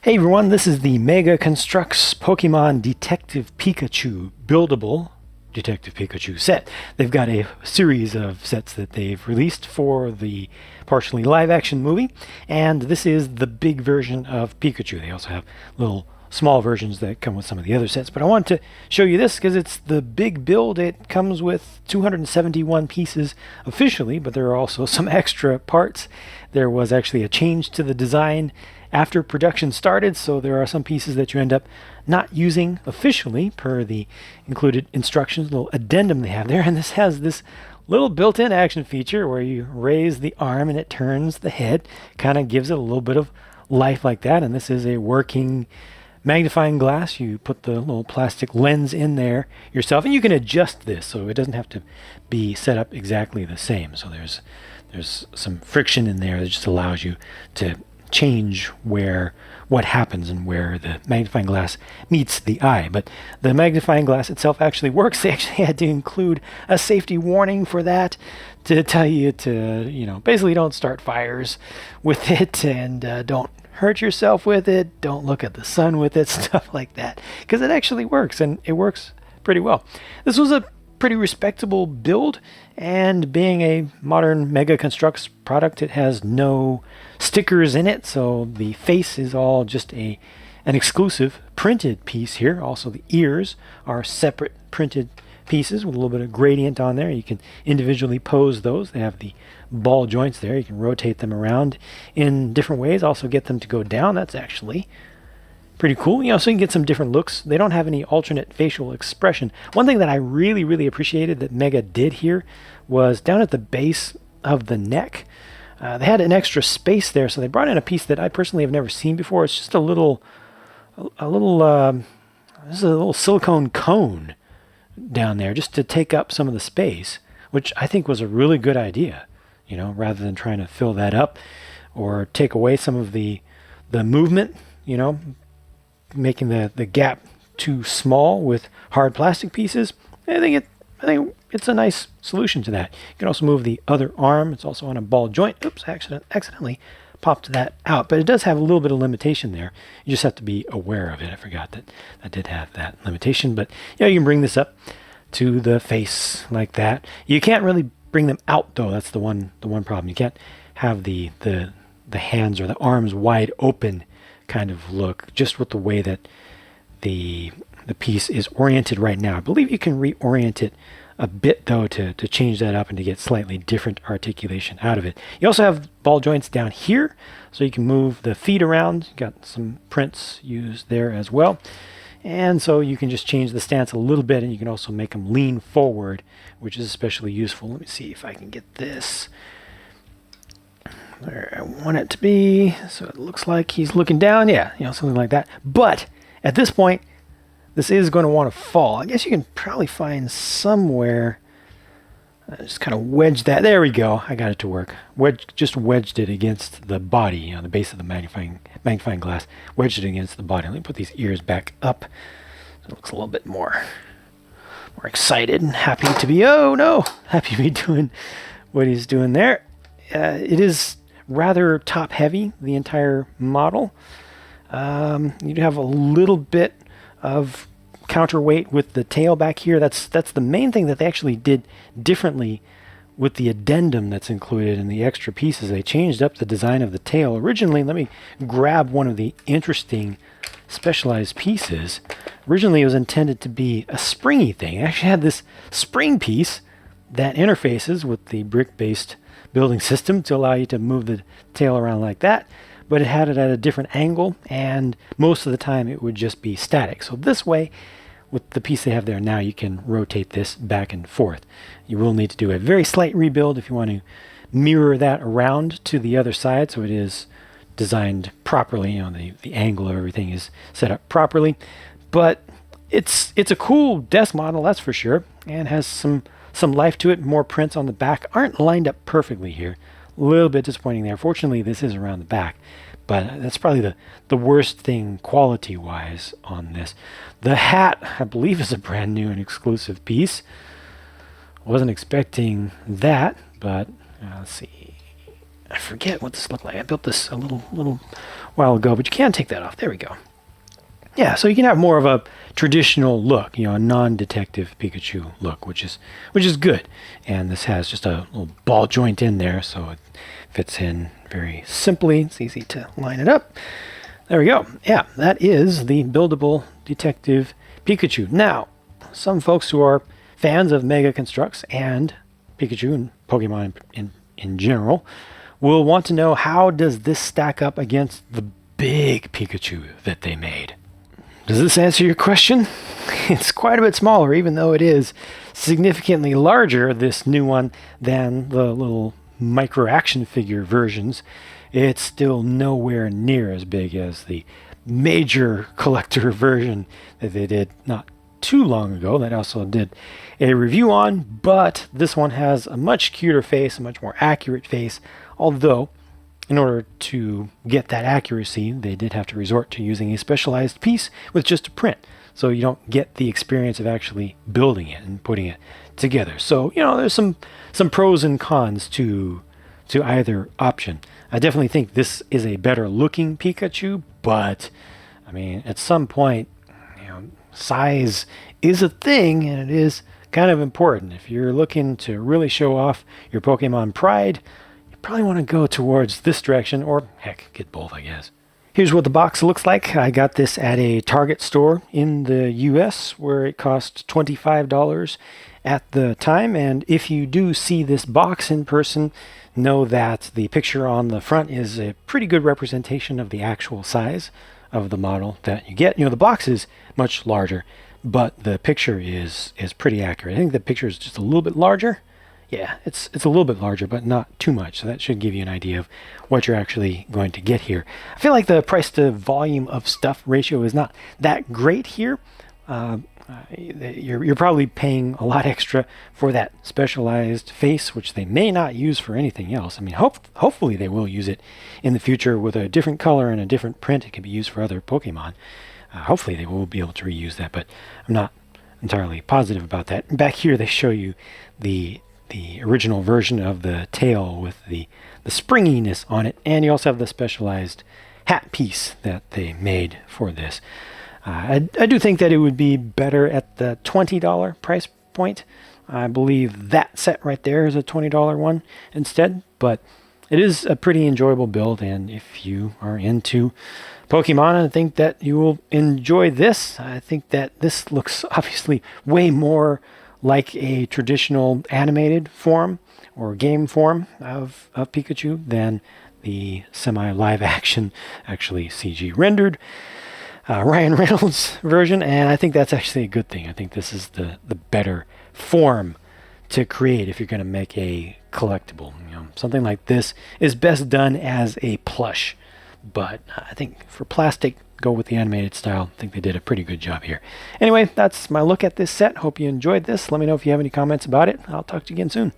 Hey everyone, this is the Mega Construx Pokemon Detective Pikachu buildable Detective Pikachu set. They've got a series of sets that they've released for the partially live action movie, and this is the big version of Pikachu. They also have little small versions that come with some of the other sets, but I wanted to show you this because it's the big build. It comes with 271 pieces officially, but there are also some extra parts. There was actually a change to the design after production started, so there are some pieces that you end up not using officially per the included instructions, little addendum they have there. And this has this little built-in action feature where you raise the arm and it turns the head, kind of gives it a little bit of life like that. And this is a working magnifying glass. You put the little plastic lens in there yourself, and you can adjust this so it doesn't have to be set up exactly the same. So there's some friction in there that just allows you to change what happens and where the magnifying glass meets the eye. But the magnifying glass itself actually works. They actually had to include a safety warning for that to tell you to, basically don't start fires with it, and don't hurt yourself with it, don't look at the sun with it, stuff like that, because it actually works, and it works pretty well. This was a pretty respectable build, and being a modern Mega Construx product, it has no stickers in it, so the face is all just an exclusive printed piece here. Also, the ears are separate printed pieces with a little bit of gradient on there. You can individually pose those. They have the ball joints there. You can rotate them around in different ways, also get them to go down. That's actually pretty cool. So you can get some different looks. They don't have any alternate facial expression. One thing that I really appreciated that Mega did here was down at the base of the neck. They had an extra space there, so they brought in a piece that I personally have never seen before. It's just a little silicone cone down there just to take up some of the space, which I think was a really good idea, rather than trying to fill that up or take away some of the movement, making the gap too small with hard plastic pieces. I think it's a nice solution to that. You can also move the other arm. It's also on a ball joint. Oops, I accidentally popped that out, but it does have a little bit of limitation there. You just have to be aware of it. I forgot that I did have that limitation, but you can bring this up to the face like that. You can't really bring them out though. That's the one problem. You can't have the hands or the arms wide open kind of look, just with the way that the piece is oriented right now. I believe you can reorient it a bit though to change that up and to get slightly different articulation out of it. You also have ball joints down here, so you can move the feet around. Got some prints used there as well. And so you can just change the stance a little bit, and you can also make them lean forward, which is especially useful. Let me see if I can get this where I want it to be. So it looks like he's looking down. Yeah, something like that. But at this point, this is going to want to fall. I guess you can probably find somewhere. I just kind of wedged that. There we go. I got it to work. Just wedged it against the body, the base of the magnifying glass. Wedged it against the body. Let me put these ears back up. So it looks a little bit more excited and happy to be. Oh no! Happy to be doing what he's doing there. It is rather top heavy, the entire model. You have a little bit of counterweight with the tail back here. That's the main thing that they actually did differently with the addendum that's included in the extra pieces. They changed up the design of the tail. Originally, let me grab one of the interesting specialized pieces. Originally, it was intended to be a springy thing. It actually had this spring piece that interfaces with the brick-based building system to allow you to move the tail around like that, but it had it at a different angle, and most of the time it would just be static. So this way, with the piece they have there now, you can rotate this back and forth. You will need to do a very slight rebuild if you want to mirror that around to the other side, so it is designed properly. The angle of everything is set up properly. But it's a cool desk model, that's for sure, and has some life to it. More prints on the back aren't lined up perfectly here. A little bit disappointing there. Fortunately, this is around the back, but that's probably the worst thing quality-wise on this. The hat, I believe, is a brand new and exclusive piece. Wasn't expecting that, but let's see. I forget what this looked like. I built this a little while ago, but you can take that off. There we go. Yeah, so you can have more of a traditional look, you know, a non-Detective Pikachu look, which is good. And this has just a little ball joint in there, so it fits in very simply. It's easy to line it up. There we go. Yeah, that is the buildable Detective Pikachu. Now, some folks who are fans of Mega Construx and Pikachu and Pokemon in general will want to know, how does this stack up against the big Pikachu that they made? Does this answer your question? It's quite a bit smaller, even though it is significantly larger, this new one, than the little micro action figure versions. It's still nowhere near as big as the major collector version that they did not too long ago, that I also did a review on, but this one has a much cuter face, a much more accurate face, although in order to get that accuracy, they did have to resort to using a specialized piece with just a print. So you don't get the experience of actually building it and putting it together. So, you know, there's some pros and cons to either option. I definitely think this is a better looking Pikachu, but I mean, at some point, you know, size is a thing, and it is kind of important. If you're looking to really show off your Pokemon pride, probably want to go towards this direction, or heck, get both, I guess. Here's what the box looks like. I got this at a Target store in the US where it cost $25 at the time, and if you do see this box in person, know that the picture on the front is a pretty good representation of the actual size of the model that you get. You know, the box is much larger, but the picture is pretty accurate. I think the picture is just a little bit larger. Yeah, it's a little bit larger, but not too much. So that should give you an idea of what you're actually going to get here. I feel like the price to volume of stuff ratio is not that great here. You're probably paying a lot extra for that specialized face, which they may not use for anything else. I mean, hopefully they will use it in the future with a different color and a different print. It can be used for other Pokemon. Hopefully they will be able to reuse that, but I'm not entirely positive about that. Back here they show you the original version of the tail with the springiness on it, and you also have the specialized hat piece that they made for this. I do think that it would be better at the $20 price point. I believe that set right there is a $20 one instead, but it is a pretty enjoyable build, and if you are into Pokemon, I think that you will enjoy this. I think that this looks obviously way more like a traditional animated form or game form of Pikachu than the semi-live action, actually CG rendered Ryan Reynolds version, and I think that's actually a good thing. I think this is the better form to create if you're going to make a collectible. You know, something like this is best done as a plush, but I think for plastic, go with the animated style. I think they did a pretty good job here. Anyway, that's my look at this set. Hope you enjoyed this. Let me know if you have any comments about it. I'll talk to you again soon.